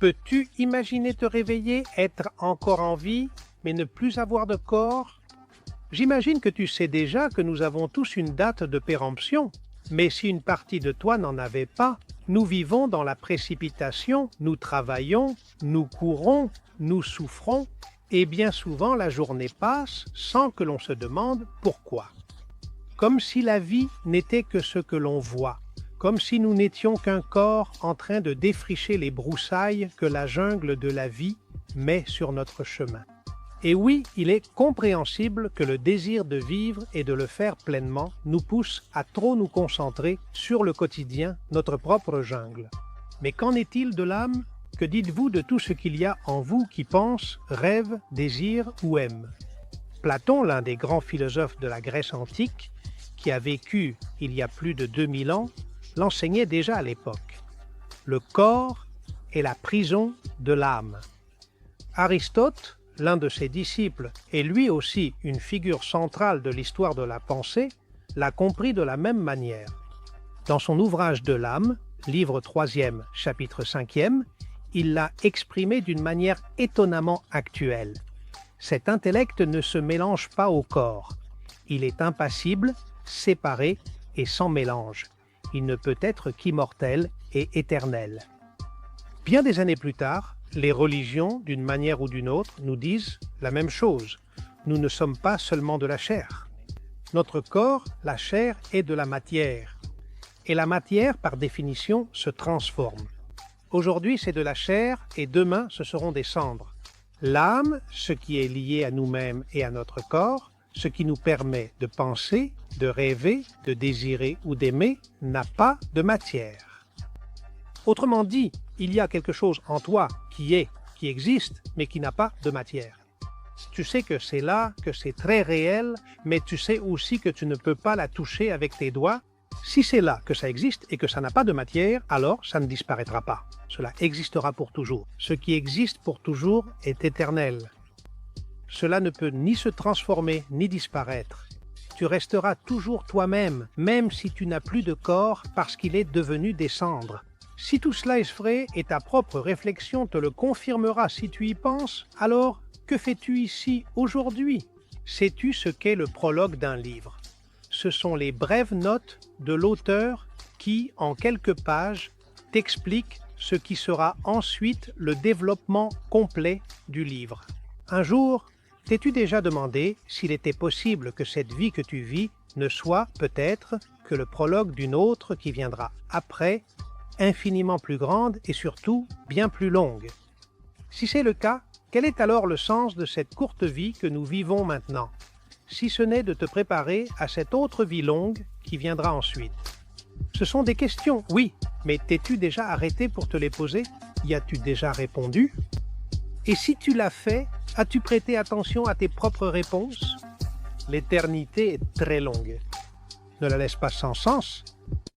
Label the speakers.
Speaker 1: Peux-tu imaginer te réveiller, être encore en vie, mais ne plus avoir de corps? J'imagine que tu sais déjà que nous avons tous une date de péremption, mais si une partie de toi n'en avait pas, nous vivons dans la précipitation, nous travaillons, nous courons, nous souffrons, et bien souvent la journée passe sans que l'on se demande pourquoi. Comme si la vie n'était que ce que l'on voit, comme si nous n'étions qu'un corps en train de défricher les broussailles que la jungle de la vie met sur notre chemin. Et oui, il est compréhensible que le désir de vivre et de le faire pleinement nous pousse à trop nous concentrer sur le quotidien, notre propre jungle. Mais qu'en est-il de l'âme? Que dites-vous de tout ce qu'il y a en vous qui pense, rêve, désire ou aime? Platon, l'un des grands philosophes de la Grèce antique, qui a vécu il y a plus de 2000 ans, l'enseignait déjà à l'époque. Le corps est la prison de l'âme. Aristote, l'un de ses disciples et lui aussi une figure centrale de l'histoire de la pensée, l'a compris de la même manière. Dans son ouvrage de l'âme, livre 3e, chapitre 5e, il l'a exprimé d'une manière étonnamment actuelle. Cet intellect ne se mélange pas au corps. Il est impassible, séparé et sans mélange. Il ne peut être qu'immortel et éternel. Bien des années plus tard, les religions, d'une manière ou d'une autre, nous disent la même chose. Nous ne sommes pas seulement de la chair. Notre corps, la chair, est de la matière. Et la matière, par définition, se transforme. Aujourd'hui, c'est de la chair et demain, ce seront des cendres. L'âme, ce qui est lié à nous-mêmes et à notre corps, ce qui nous permet de penser, de rêver, de désirer ou d'aimer, n'a pas de matière. Autrement dit, il y a quelque chose en toi qui existe, mais qui n'a pas de matière. Tu sais que c'est là, que c'est très réel, mais tu sais aussi que tu ne peux pas la toucher avec tes doigts. Si c'est là que ça existe et que ça n'a pas de matière, alors ça ne disparaîtra pas. Cela existera pour toujours. Ce qui existe pour toujours est éternel. Cela ne peut ni se transformer, ni disparaître. Tu resteras toujours toi-même, même si tu n'as plus de corps parce qu'il est devenu des cendres. Si tout cela est vrai et ta propre réflexion te le confirmera si tu y penses, alors que fais-tu ici aujourd'hui? Sais-tu ce qu'est le prologue d'un livre? Ce sont les brèves notes de l'auteur qui, en quelques pages, t'expliquent ce qui sera ensuite le développement complet du livre. Un jour, t'es-tu déjà demandé s'il était possible que cette vie que tu vis ne soit peut-être que le prologue d'une autre qui viendra après, infiniment plus grande et surtout bien plus longue? Si c'est le cas, quel est alors le sens de cette courte vie que nous vivons maintenant, si ce n'est de te préparer à cette autre vie longue qui viendra ensuite? Ce sont des questions, oui, mais t'es-tu déjà arrêté pour te les poser? Y as-tu déjà répondu? Et si tu l'as fait, as-tu prêté attention à tes propres réponses? L'éternité est très longue. Ne la laisse pas sans sens.